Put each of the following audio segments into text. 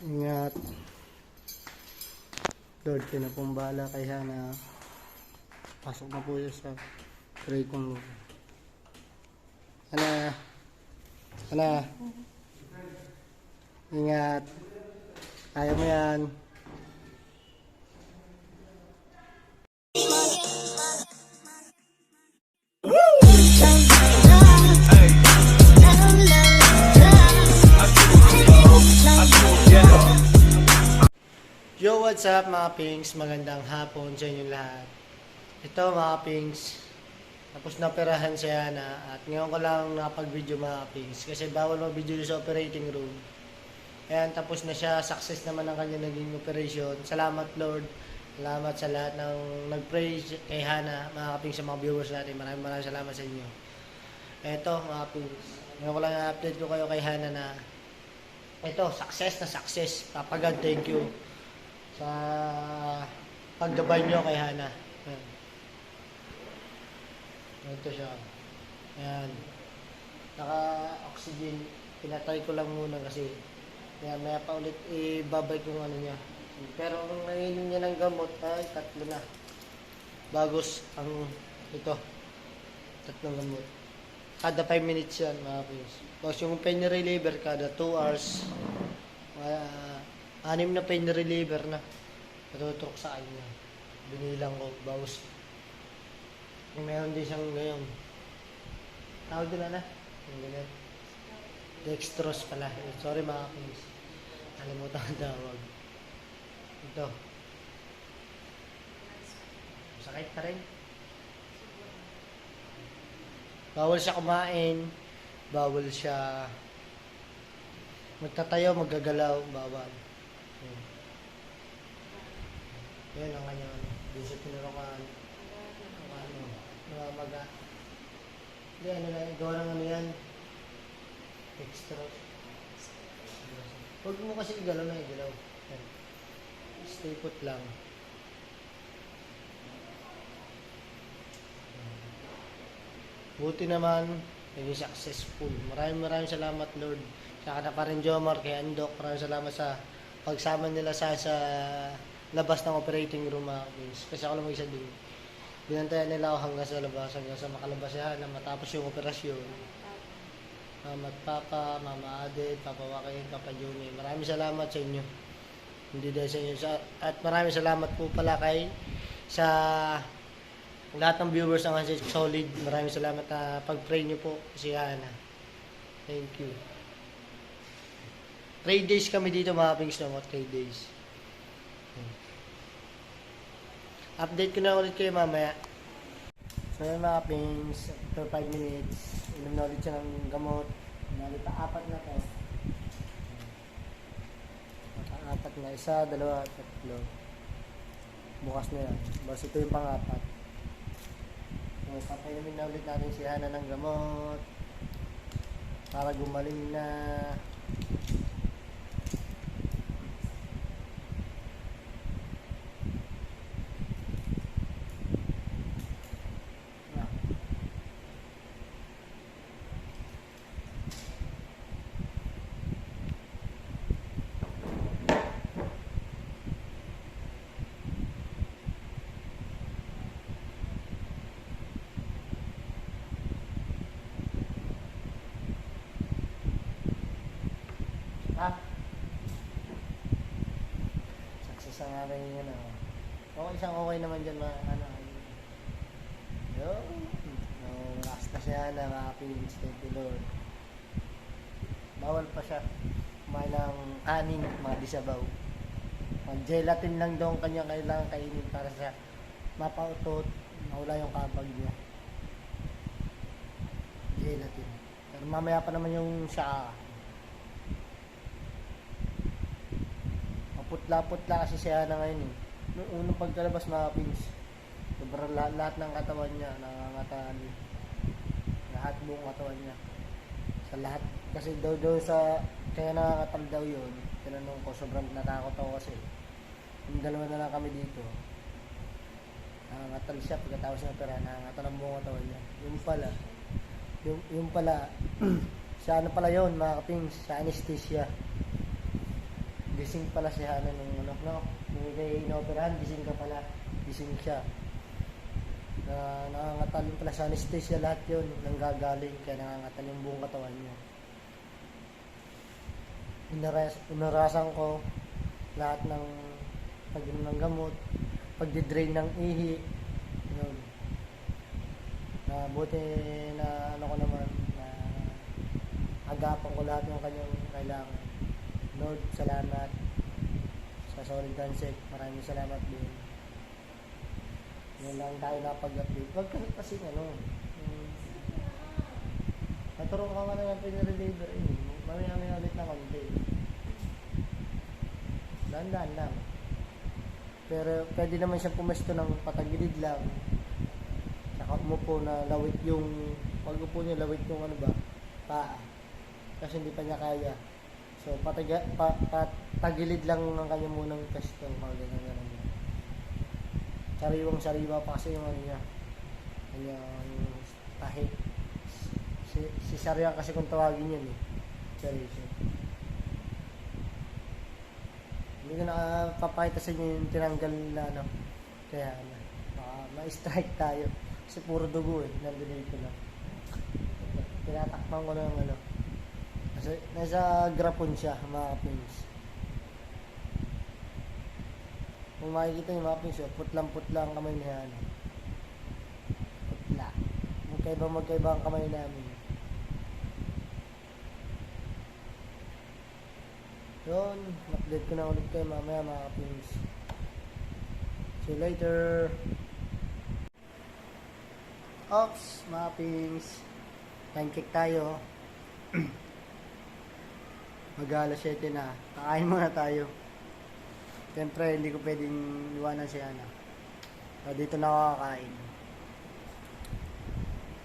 Ingat. Lord, kayo na pong bahala kay Hana. Pasok na po siya sa tray kong Lord. Hana. Hana. Ingat. Kaya mo yan. Yo, what's up mga Pings? Magandang hapon sa inyo lahat. Ito mga Pings, tapos na operahan si Hana at ngayon ko lang nakapag-video mga Pings kasi bawal mag-video sa operating room. Ayan, tapos na siya. Success naman ang kanya naging operation. Salamat Lord. Salamat sa lahat ng nag-pray kay Hana, mga Pings, sa mga viewers natin. Maraming salamat sa inyo. Ito mga Pings, ngayon ko lang i-update ko kayo kay Hana na ito, success na success. Papa God, thank you sa pagdabay nyo kay Hana. Ayan. Ito siya. Ayan. Naka-oxygen. Pinatay ko lang muna kasi kaya maya pa ulit ibabay ko ano niya. Pero kung nainom niya ng gamot, ay tatlo na. Bagos ang ito. Tatlong gamot. Kada 5 minutes yan mga friends. Tapos yung pain reliever kada 2 hours. 6 na pain reliever na natutok sa kanya. Binilang ko, bawas. Meron din siyang ngayon. Tawag din na. Yung ganyan. Dextrose pala. Sorry mga friends. Nalimutan ang tawag. Ito. Sakit pa rin. Bawal siya kumain. Bawal siya magtatayo, maggagalaw. Bawal. Yan ang kanya. Hindi siya tinurukan. Maga. Hindi, ano na. Gawa ng ano yan. Extra. Huwag mo kasi igalaw na igalaw. Yan. Stay put lang. Buti naman, naging successful. Maraming salamat Lord. Saka na pa rin Jomar, kay Andok. Maraming salamat sa pagsama nila sa labas ng operating room mga guys. Kasi ako lang mag-isa din. Binantayan nila ako hanggang sa labas, hanggang sa makalabas siya na matapos yung operasyon. Mama at Papa, Mama Aded, Papa Joaquin, Papa Juni. Maraming salamat sa inyo. Hindi dahil sa inyo. At maraming salamat po pala kay sa lahat ng viewers ng Hanses Solid. Maraming salamat na pag-pray nyo po si Hana. Thank you. 3 days kami dito mga Pings na mo. 3 days. Update ko na ulit kayo mamaya. So yun mga Pings, after 5 minutes, inom na ulit siya ng gamot. Ulit pa 4 na to. 4 na, 1, 2, 3. Bukas na yan. Basta ito yung pang-4. So papainumin na ulit natin si Hana ng gamot para gumaling na. Success ang aking yun. Isang okay naman dyan ano. Yun. Relax na siya na mga Pings. Thank you Lord. Bawal pa siya kumain ng kanin, mga disabaw. Gelatin lang daw ang kanyang kailangan kainin para sa mapautot, mawala yung kabag niya. Gelatin. Pero mamaya pa naman yung siya. Putla-putla kasi siya na ngayon eh. Noong unang pagkalabas mga Pings, sobrang lahat ng katawan niya, nangangataan. Lahat buong katawan niya. Sa lahat. Kasi daw sa, kaya nangangatal daw yun. Tinanong ko, sobrang natakot ako kasi. Yung dalawa na lang kami dito. Nangangatal siya pagkatapos ng opera, nangangatal ang buong katawan niya. Yung pala, sa ano pala yun mga Pings, sa anesthesia. gising pala si Hana nung ano, no? Kung may inoperahan, gising ka pala. Gising siya. Na nangangatal pala sa anesthesia lahat yun. Nanggagaling, kaya nangangatal yung buong katawan niya. Inarasan ko lahat ng pag-inom ng gamot, pagdidrain ng ihi, yun. Na buti na ano ko naman, na agapan ko lahat ng kanyang kailangan. Lord, salamat sa Solid Dansek. Maraming salamat din. Yun lang tayo napag-update. Wag kasi ano, naturo ka nga na ng pinareliever eh. Mamaya ulit na konti. Dahan-dahan lang. Pero pwede naman siyang pumesto ng patagilid lang. Saka umupo na lawit yung, pag upo niya lawit yung ano ba, paa. Kasi hindi pa niya kaya. So patagilid lang ng kanya munang pesto. Ganun. Sariwang-sariwa pa kasi yung ano niya. Kanyang tahi. Si Sariang kasi kung tawagin yun eh. Seryoso. Hindi ko nakapapakita sa inyo yung tinanggal na ano. Kaya baka ma-strike tayo. Kasi puro dugo eh. Nandun dito lang. Tinatakpan ko ng ano. Kasi nasa grapon siya, mga kapins. Kung makikita yung mga kapins, putlang-putlang kamay niya. Ano. Putla. Magkaiba ang kamay namin. Yun, update ko na ulit kayo mamaya mga kapins. See you later. Ops, mga kapins. Time check tayo. Mag-alas 7 na. Kakain muna tayo. Siyempre, hindi ko pwedeng iwanan si Ana. So, dito na ako kakain.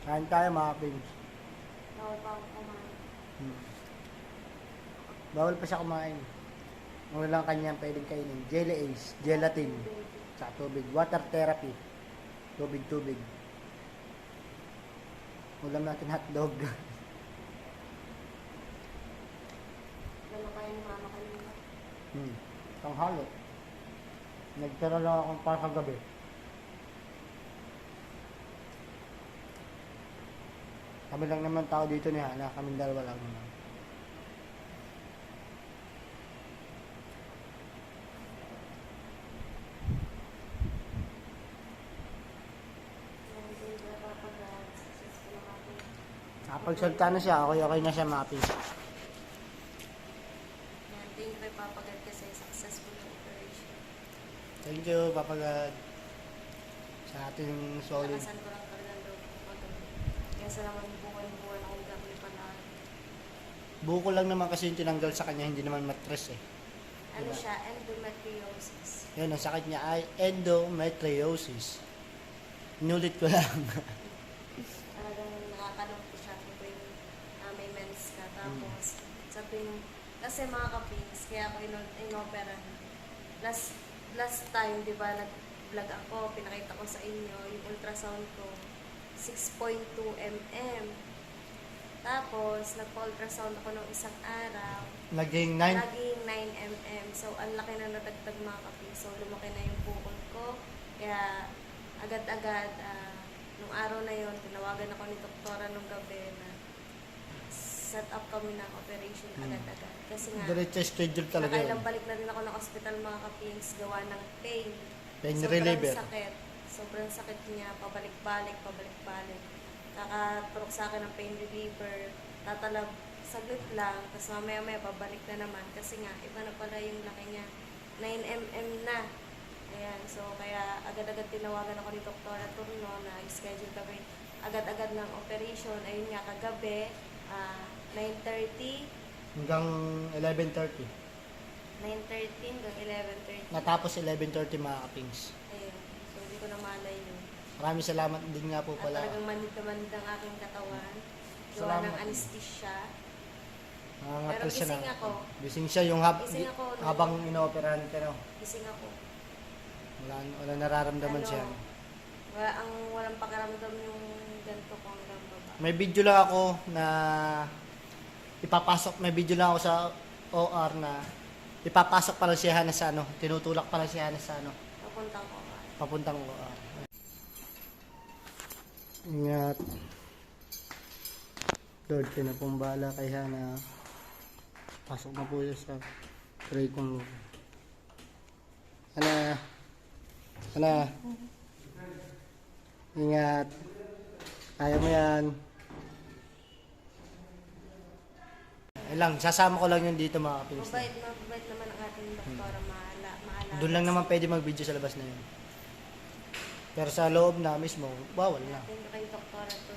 Kain tayo mga kapins. Bawal pa ako kumain. Bawal pa siya kumain. Ang lang kanyang pwedeng kainin. Jelly Ace, gelatin, sa tubig. Water therapy. Tubig. Ulam natin hotdog. Lalo kayo ni mama kanina. Tanghali. Nagtira lang akong para kagabi. Kami lang naman tao dito ni Hana. Kaming dalawa lang naman. Kapagsalta na siya, okay na siya mapping. Thank you kay Papa God kasi successful na operation. Thank you, Papa God. Sa ating solid. Nakasan ko lang talaga ang loob ko paggabi. Kaya sa naman buwan akong gagawin pa na. Buko lang naman kasi yung tinanggal sa kanya, hindi naman matres eh. Ano Diba? siya? Endometriosis. Yun, ang sakit niya ay endometriosis. Inulit ko lang. Talagang nakakalungko siya kung may mens ka. Tapos, sabi kasi mga kapings, kaya ako inopera na. Last time, di ba, nag-vlog ako, pinakita ko sa inyo, yung ultrasound ko, 6.2 mm. Tapos, nagpa-ultrasound ako ng isang araw. Naging 9. Naging 9 mm. So, ang laki na nadagdag mga kapings. So, lumaki na yung bukol ko. Kaya, agad-agad, nung araw na yon tinawagan ako ni doktora nung gabi na set up kami ng operation agad-agad. Kasi nga, Diretso schedule talaga yun. nakailang balik na rin ako ng hospital mga kapings gawa ng pain. Pain reliever. Sobrang sakit niya, pabalik-balik. Nakaturok sa akin ng pain reliever, tatalab saglit lang, tapos mamaya-maya pabalik na naman. Kasi nga, iba na pala yung laki niya. 9 mm na. Ayan, so kaya agad-agad tinawagan ako ni Dr. Turno na schedule kami agad-agad ng operation. Ayun nga, kagabi, 9:30. Hanggang 11:30. 9:30 hanggang 11:30. Natapos 11:30 mga kapings. Ayun, so hindi ko na malay yun. Maraming salamat din nga po At pala. talagang manid ang aking katawan. Gawa Salamat. ng anesthesia. Nangangatal Pero siya gising na. ako. Gising siya yung Gising ako, no? habang inooperahan ka no. Gising ako. Wala nararamdaman siya. Walang pakiramdam yung ganito ko hanggang baba. May video lang ako na ipapasok. May video lang ako sa OR na ipapasok pala si Hana sa ano, tinutulak pala si Hana sa ano, Papuntang ko ka. papuntang ko. Ingat. Lord, pinapumbala kay Hana. Pasok na po yun sa tray kong Hana. Hana. Ingat. Kaya mo yan. Ayun lang, sasama ko lang yun dito mga kapings. Mabait naman ang ating doktora, maala. Doon lang naman pwede mag-video sa labas na yun. Pero sa loob na mismo, bawal na. Thank you kay doktora to.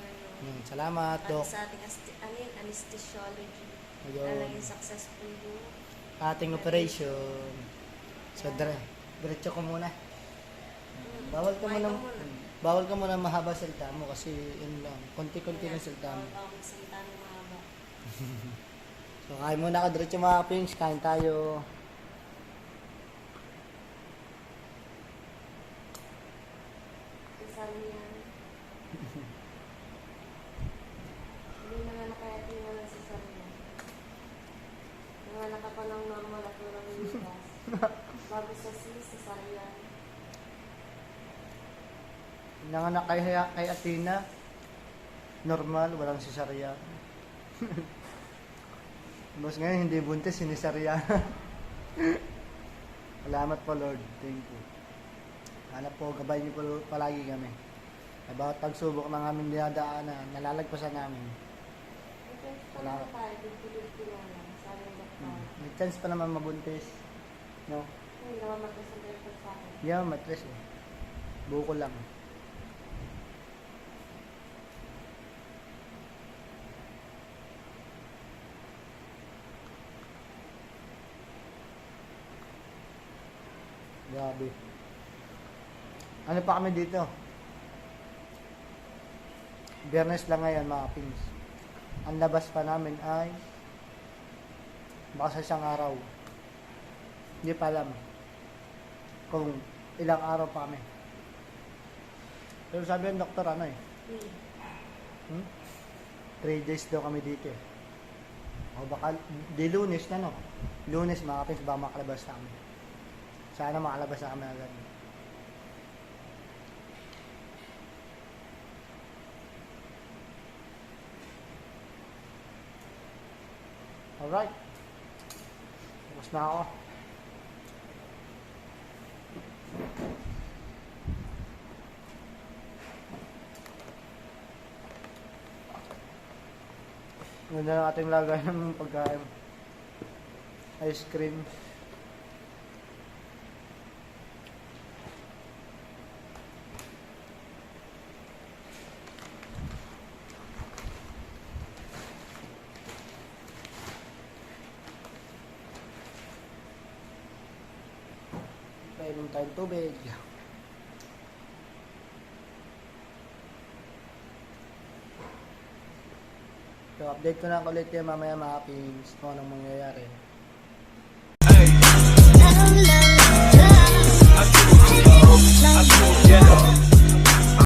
Salamat, At Dok. sa ating anesthesiology. Ayun. Na naging successful yung Ating operation. So, diretso ko muna. Bawal ka kumain muna, ka muna. bawal ka muna mahaba salita mo kasi yun lang, konti-konti lang salita mo. Bawal magsalita ng mahaba. So, kain muna ka diretso mga kapings, kain tayo. Isa lang yan. Hindi na nga nakayatingan ng cesarean. Nanganak ka pa ng normal at walang ligas. Bago sa cesarean. Nanganak kay Athena, normal, walang cesarean. Boss ngayon, hindi buntis, sinisarya. Salamat po Lord, thank you. Hanap po, gabay niyo po palagi kami. Sa bawat pagsubok ng aming dinadaanan, nalalagpasan namin. Okay, paano tayo? Dito na lang. Sabi ng doktor. May chance pa naman mabuntis. No? Hindi naman magkasunod sa akin. Yeah, matres eh. Buko lang. Grabe. Ano pa kami dito? Biyernes lang ngayon mga pins. Ang labas pa namin ay baka sa isang araw. Hindi pa alam kung ilang araw pa kami. Pero sabi ng doktor ano eh, 3 days daw kami dito eh. O baka di Lunes na no. Lunes mga pins baka makalabas na kami. Sana makalabas na kami agad. Alright. Tapos na ako. Ganda ng ating lagay ng pagkain. Ice cream. Painom tayong tubig. So, update ko na ulit yan mamaya mga pings kung anong mangyayari. Yeah.